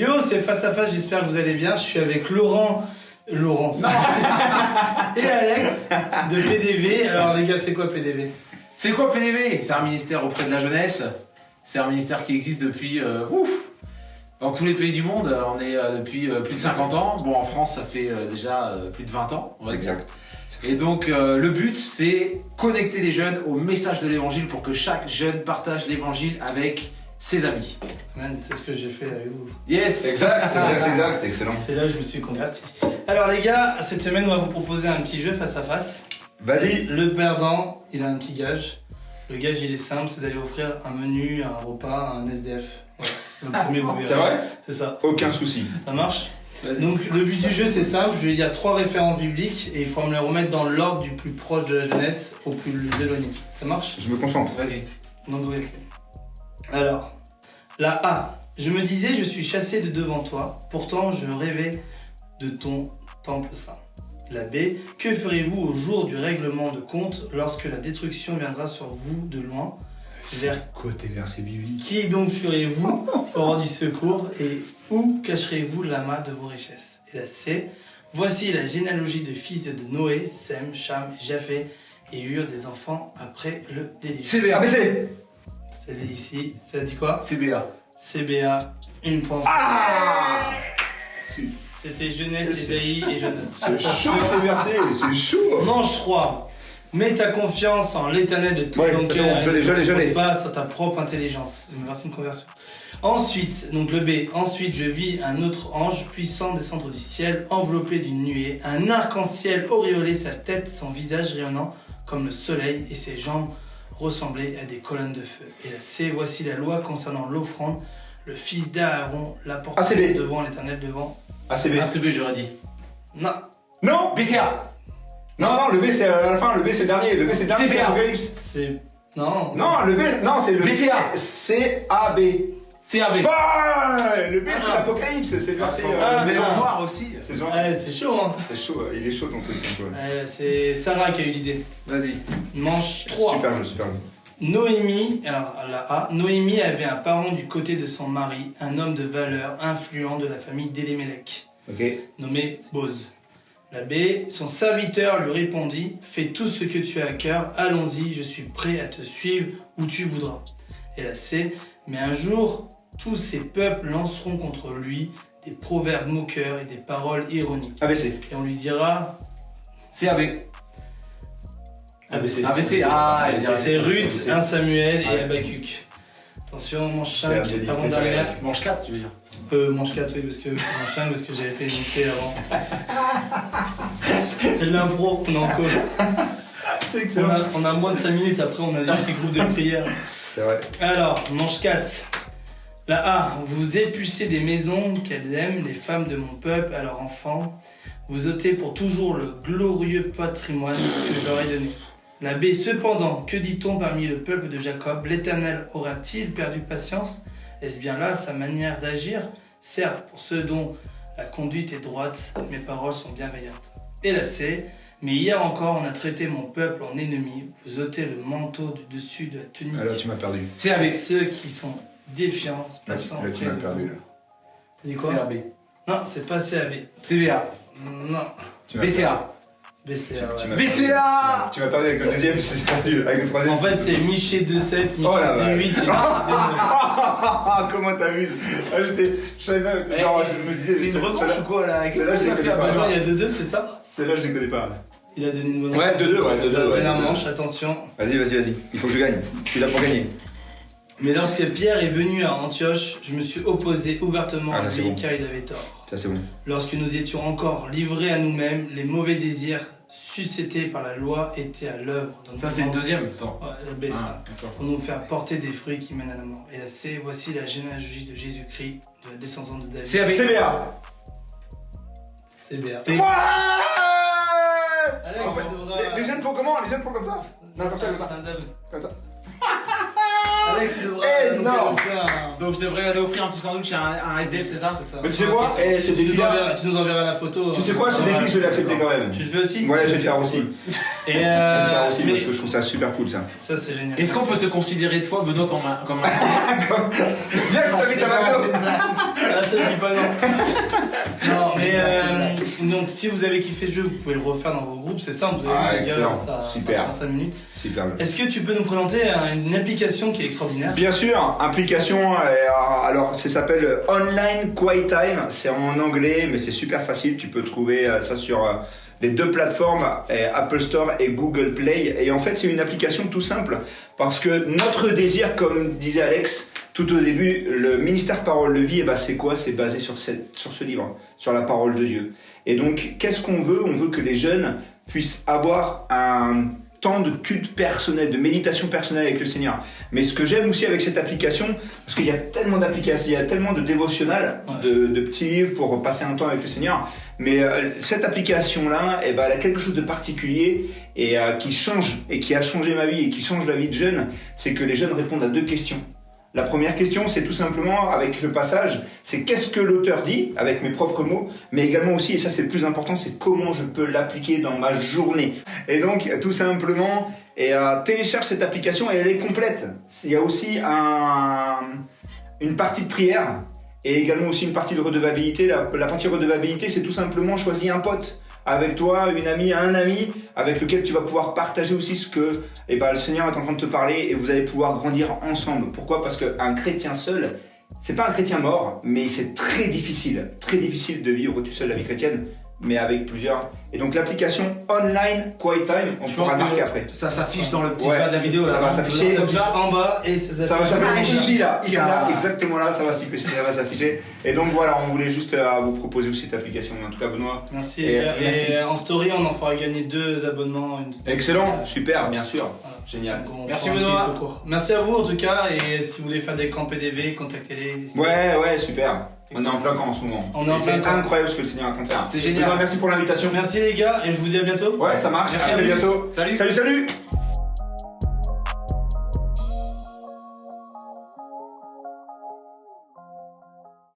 Yo, c'est Face à Face, j'espère que vous allez bien. Je suis avec Laurence et Alex de PDV. Alors les gars, c'est quoi PDV? C'est quoi PDV? C'est un ministère auprès de la jeunesse. C'est un ministère qui existe depuis dans tous les pays du monde. On est depuis plus de 50 ans. Bon, en France, ça fait déjà plus de 20 ans, on va dire. Exact. Et donc, le but, c'est connecter les jeunes au message de l'évangile pour que chaque jeune partage l'évangile avec ses amis. Man, c'est ce que j'ai fait avec vous. Yes! Exact, excellent. C'est là que je me suis converti. Alors les gars, cette semaine, on va vous proposer un petit jeu face à face. Vas-y. Le perdant, il a un petit gage. Le gage, il est simple, c'est d'aller offrir un menu, un repas, un SDF. Voilà. Le premier, vous verrez. C'est vrai? C'est ça. Aucun souci. Ça marche? Donc le but du jeu, c'est simple. Je vais dire 3 références bibliques et il faut me les remettre dans l'ordre du plus proche de la jeunesse au plus éloigné. Ça marche? Je me concentre. Vas-y. Donc oui. Alors, la A. Je me disais, je suis chassé de devant toi, pourtant je rêvais de ton temple saint. La B. Que ferez-vous au jour du règlement de compte lorsque la destruction viendra sur vous de loin? Vers Quoi tes versets bibliques? qui donc ferez-vous pour rendre du secours et où cacherez-vous l'amas de vos richesses? Et la C. Voici la généalogie de fils de Noé, Sem, Cham, Japheth et eurent des enfants après le déluge. CBA. ABC. C'est ici. Ça dit quoi? CBA. CBA, une point. Ah! C'était Jeunesse, Ésaïe et Jonas. C'est chaud tes versets, c'est chaud. Manche 3. Mets ta confiance en l'éternel de tout Ouais, ton c'est cœur. bon, je l'ai. Ne repose pas sur ta propre intelligence. Une version de conversion. Ensuite, donc le B. Ensuite, je vis un autre ange puissant descendre du ciel, enveloppé d'une nuée. Un arc-en-ciel auréolé sa tête, son visage rayonnant comme le soleil et ses jambes ressemblaient à des colonnes de feu. Et la C. Voici la loi concernant l'offrande. Le fils d'Aaron l'apporte ACB. devant l'éternel devant. ACB. ACB, j'aurais dit. Non. Non. BCA. Non, le B c'est à la fin, le B c'est le dernier, le B c'est le dernier, c'est CBA. l'Apocalypse. C'est. Non. Non, le B, non, c'est le BCA. CAB. CAB. Ouais, le B c'est l'Apocalypse, c'est le verset. Ah, Maison ah. noire aussi. C'est genre. Ouais, c'est chaud, hein. C'est chaud, il est chaud ton truc. Donc, ouais. C'est Sarah qui a eu l'idée. Vas-y. Manche 3. Super jeu, super jeu. Noémie, alors la A, Noémie avait un parent du côté de son mari, un homme de valeur influent de la famille d'Élémélec, Ok. nommé Boz. La B, son serviteur lui répondit, fais tout ce que tu as à cœur, allons-y, je suis prêt à te suivre où tu voudras. Et la C, mais un jour, tous ces peuples lanceront contre lui des proverbes moqueurs et des paroles ironiques. ABC. Et on lui dira, CAB. ABC. ABC. Ah, c'est Ruth, 1 Samuel et Ouais. Habacuc. Attention, manche C'est 5, un de mes avant livres dernière. Manche 4, tu veux dire. Manche 4, oui, parce que c'est manche 5, parce que j'avais fait le lycée avant. C'est de l'impro, on est en call. C'est On a moins de 5 minutes, après on a des petits groupes de prière. C'est vrai. Alors, manche 4. La A, vous épulcez des maisons qu'elles aiment, les femmes de mon peuple, à leurs enfants. Vous ôtez pour toujours le glorieux patrimoine que j'aurais donné. La B, cependant, que dit-on parmi le peuple de Jacob? L'Éternel aura-t-il perdu patience? Est-ce bien là sa manière d'agir? Certes, pour ceux dont la conduite est droite, mes paroles sont bienveillantes. Et la C, mais hier encore, on a traité mon peuple en ennemi. Vous ôtez le manteau du dessus de la tunique. Ah, là, tu m'as perdu. CAB. Ceux qui sont défiants, se Là, passant tu auprès m'as de perdu vous. là. T'as dit quoi? CAB. Non, c'est pas CAB. CBA. Non. Tu m'as BCA. BCA, Tu ouais. m'as BCA. Tu m'as perdu avec le deuxième, j'ai perdu avec le troisième. En fait, c'est Miché 2-7, Miché Oh la 2-8 et Miché 2-9. Ah, comment t'amuses? Ah, je savais pas, genre, je me disais. C'est une revanche celle-là- ou quoi là? Avec Celle-là, je l'ai connais pas. Maintenant, il y a 2-2, c'est ça? Celle-là, je les connais pas. Il a donné une bonne Ouais, 2-2, ouais, 2-2. ouais, Dernière 2-2. manche, attention. Vas-y, il faut que je gagne. Je suis là pour gagner. Mais lorsque Pierre est venu à Antioche, je me suis opposé ouvertement Ah, à là, c'est lui bon. car il avait tort. Ça, c'est bon. Lorsque nous étions encore livrés à nous-mêmes, les mauvais désirs suscités par la loi étaient à l'œuvre. dans Ça, nos c'est une membres. deuxième. Attends. Ouais, la B, Ah, ça. d'accord. Pour nous faire porter des fruits qui mènent à la mort. Et la C, voici la généalogie de Jésus-Christ, de la descendance de David. CAB. CBA. CBA. C'est- Ouais. Alex, En fait, tu devras- les jeunes font comment? Les jeunes font comme ça? Non, comme ça, comme ça. C'est un dab. Comme ça. Alex, il devra énorme. Donc je devrais aller offrir un petit sandwich à un SDF, c'est ça? C'est ça. Mais tu sais quoi? Eh, ce défi là. Tu nous enverras la photo. Tu sais quoi, ce défi, je vais l'accepter quand même. Tu le fais aussi? Ouais, je vais le faire aussi. Et Je vais le faire aussi mais parce que je trouve ça super cool ça. ça c'est génial. Est-ce qu'on peut te considérer, toi, Benoît, comme un... Viens, je t'invite à McDo. Ah, ça je dis pas non. Non, mais donc si vous avez kiffé ce jeu, vous pouvez le refaire dans vos groupes, c'est simple. Vous avez Ah, vu, les gars, excellent. ça Super. prend 5 minutes. Super. Est-ce que tu peux nous présenter une application qui est extraordinaire? Bien sûr, application, alors ça s'appelle Online Quiet Time, c'est en anglais mais c'est super facile, tu peux trouver ça sur les deux plateformes, Apple Store et Google Play, et en fait c'est une application tout simple parce que notre désir, comme disait Alex tout au début, le ministère Parole de Vie, c'est quoi? C'est basé sur ce livre, sur la parole de Dieu. Et donc qu'est-ce qu'on veut? On veut que les jeunes puissent avoir un temps de culte personnel, de méditation personnelle avec le Seigneur. Mais ce que j'aime aussi avec cette application, parce qu'il y a tellement d'applications, il y a tellement de dévotionnels, de petits livres pour passer un temps avec le Seigneur, mais cette application-là, elle a quelque chose de particulier et qui change, et qui a changé ma vie et qui change la vie de jeunes, c'est que les jeunes répondent à 2 questions. La première question, c'est tout simplement, avec le passage, c'est qu'est-ce que l'auteur dit, avec mes propres mots, mais également aussi, et ça c'est le plus important, c'est comment je peux l'appliquer dans ma journée. Et donc, tout simplement, télécharge cette application et elle est complète. Il y a aussi une partie de prière et également aussi une partie de redevabilité. La partie redevabilité, c'est tout simplement choisir un pote avec toi, une amie, un ami avec lequel tu vas pouvoir partager aussi ce que le Seigneur est en train de te parler, et vous allez pouvoir grandir ensemble. Pourquoi? Parce qu'un chrétien seul, c'est pas un chrétien mort, mais c'est très difficile de vivre tout seul la vie chrétienne, mais avec plusieurs. Et donc l'application Online Quiet Time, on pourra marquer après. Ça s'affiche dans le petit bas de la vidéo. Ça là, va s'afficher Comme ça en bas et ça va s'afficher ici là, exactement là, ça va s'afficher. Et donc voilà, on voulait juste vous proposer aussi cette application. En tout cas, Benoît. Merci. Merci. Et en story, on en fera gagner 2 abonnements. Excellent, super, bien sûr. Voilà. Génial. Donc, on Merci, fera un Benoît. petit concours. Merci à vous en tout cas, et si vous voulez faire des camps PDV, contactez-les. Ouais, super. On est en plein camp en ce moment. On est en plein C'est camp. incroyable ce que le Seigneur est en train de faire. C'est génial. Benoît, merci pour l'invitation. Merci les gars, et je vous dis à bientôt. Ouais, ça marche. Merci à à très tous. bientôt. Salut. Salut.